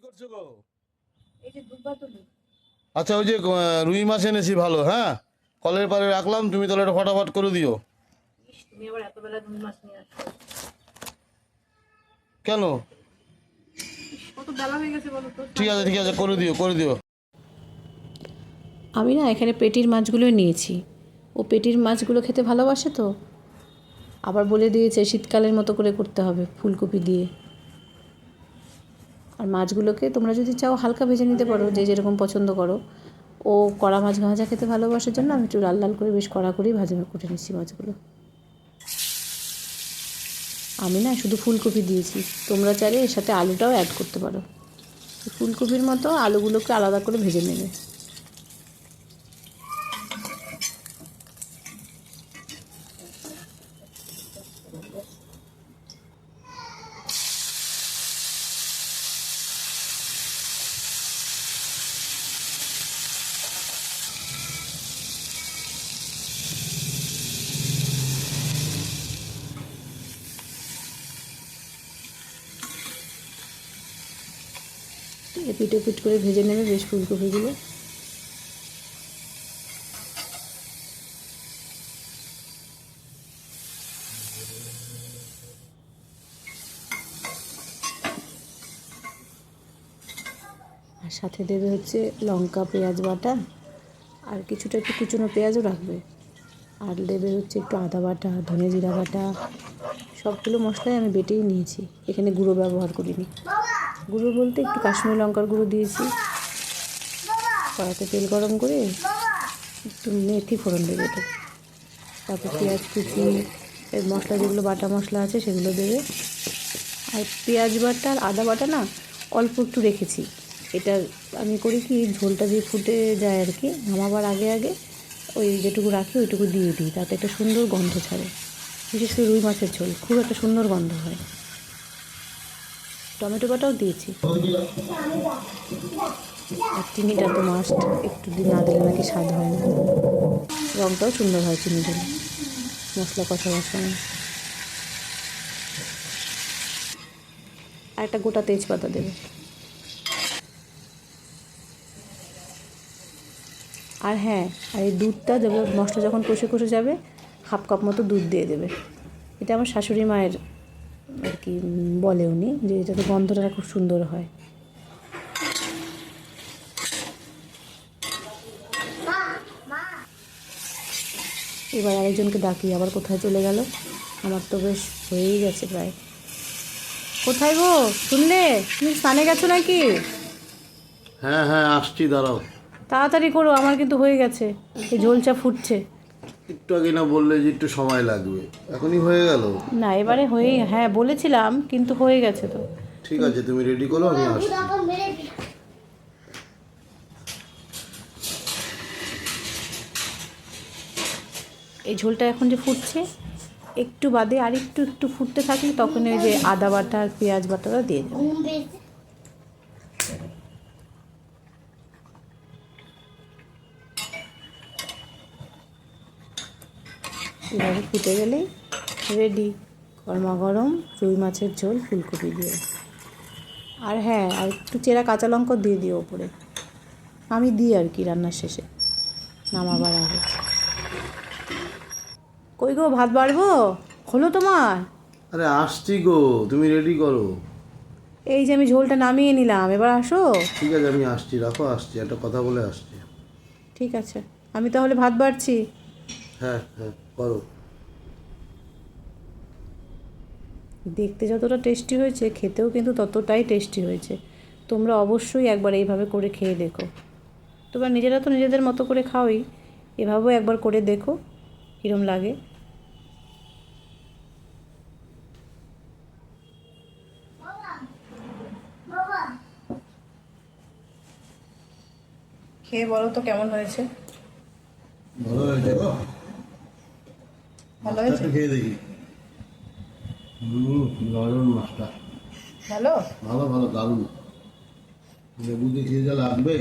করছো গো? এই যে দুব্বা তুলি। আচ্ছা, ওই যে রুই মাছ এনেছি ভালো, হ্যাঁ, কলের পাড়ে রাখলাম, তুমি তাহলে এটা ফটাফট করে দিও। তুমি আবার এত বেলা রুই মাছ নিয়ে আসো? কেন? কত বেলা হয়ে গেছে বলো তো। ঠিক আছে, ঠিক আছে, করে দিও, করে দিও। আমি না এখানে পেটির মাছগুলো নিয়েছি। ও পেটির মাছগুলো খেতে ভালোবাসে তো, আবার বলে দিয়েছে শীতকালের মতো করে করতে হবে ফুলকপি দিয়ে। আর মাছগুলোকে তোমরা যদি চাও হালকা ভেজে নিতে পারো, যে যেরকম পছন্দ করো। ও কড়া মাছ ভাজা খেতে ভালোবাসার জন্য আমি একটু লাল লাল করে বেশ কড়া করেই ভাজা করে নিচ্ছি মাছগুলো। আমি না শুধু ফুলকপি দিয়েছি, তোমরা চাইলে এর সাথে আলুটাও অ্যাড করতে পারো। ফুলকপির মতো আলুগুলোকে আলাদা করে ভেজে নেবে। এপিট ওপিট করে ভেজে নেবে বেশ ফুলকপিগুলো। আর সাথে দেবে হচ্ছে লঙ্কা পেঁয়াজ বাটা, আর কিছুটা একটু কুচনো পেঁয়াজও রাখবে। আর দেবে হচ্ছে একটু আদা বাটা, ধনে জিরা বাটা। সবগুলো মশলাই আমি বেটেই নিয়েছি, এখানে গুঁড়ো ব্যবহার করিনি। গুঁড়ো বলতে একটু কাশ্মীরি লঙ্কার গুঁড়ো দিয়েছি। কড়াতে তেল গরম করে একটু মেথি ফোড়ন দেবে তো, তারপর পেঁয়াজ কুচি, এর মশলা যেগুলো বাটা মশলা আছে সেগুলো দেবে। আর পেঁয়াজ বাটা আর আদা বাটা না অল্প একটু রেখেছি। এটা আমি করি কি, ঝোলটা দিয়ে ফুটে যায় আর কি, নামাবার আগে আগে ওই যেটুকু রাখি ওইটুকু দিয়ে দিই, তাতে একটা সুন্দর গন্ধ ছাড়ে। বিশেষ করে রুই মাছের ঝোল খুব একটা সুন্দর গন্ধ হয়। টমেটো বাটাও দিয়েছি। আর চিনিটা তো মাস্ট, একটু না দিলে নাকি স্বাদ হয় না। রঙটাও সুন্দর হয় চিনি দিলে মশলা কষাবার সময়। আর একটা গোটা তেজপাতা দেবে। আর হ্যাঁ, আর এই দুধটা দেবে, মশলা যখন কষে কষে যাবে 1/2 কাপ মতো দুধ দিয়ে দেবে। এটা আমার শাশুড়ি মায়ের আর কি বলে উনি, যে এটাতে গন্ধটা খুব সুন্দর হয়। এবার আরেকজনকে ডাকি, আবার কোথায় চলে গেল। আমার তো বেশ হয়েই গেছে প্রায়। কোথায় গো, শুনলে তুমি স্নানে গেছো নাকি? হ্যাঁ হ্যাঁ, আসছি, দাঁড়াও। তাড়াতাড়ি করো, আমার কিন্তু হয়ে গেছে, এই ঝোলটা ফুটছে। একটু আগে না বললে যে একটু সময় লাগবে, এখনই হয়ে গেল? না এবারে হয়েই, হ্যাঁ বলেছিলাম কিন্তু হয়ে গেছে তো। ঠিক আছে, তুমি রেডি করো, আমি আসছি। এই ঝোলটা এখন যে ফুটছে, একটু বাদে আর একটু একটু ফুটতে থাকলে তখন ওই যে আদা বাটা আর পেঁয়াজ বাটাটা দিয়ে দেবে। এভাবে ফুটে গেলেই রেডি গরমা গরম রুই মাছের ঝোল ফুলকপি দিয়ে। আর হ্যাঁ, আর একটু চেরা কাঁচা লঙ্কা দিয়ে দিও ওপরে, আমি দিই আর কি রান্নার শেষে নামাবার আগে। কই গো, ভাত বাড়বো? হলো তোমার? আরে আসছি গো, তুমি রেডি করো। এই যে আমি ঝোলটা নামিয়ে নিলাম, এবার আসো। ঠিক আছে, আমি আসছি, রাখো, আসছি, একটা কথা বলে আসছি। ঠিক আছে, আমি তাহলে ভাত বাড়ছি। হ্যাঁ হ্যাঁ, করো। দেখতে যতটা টেস্টি হয়েছে, খেতেও কিন্তু ততটাই টেস্টি হয়েছে। তোমরা অবশ্যই একবার এইভাবে করে খেয়ে দেখো। তোমরা নিজেরা তো নিজেদের মতো করে খাওই, এভাবেও একবার করে দেখো কীরম লাগে। খেয়ে বলো তো কেমন হয়েছে। ভালো হয়েছে গো, ভালো হয়েছে? খেয়ে দেখি। দারুণ মাছটা, ভালো। ভালো ভালো, দারুণ। লেবু দিয়ে খেয়ে যা লাগবে।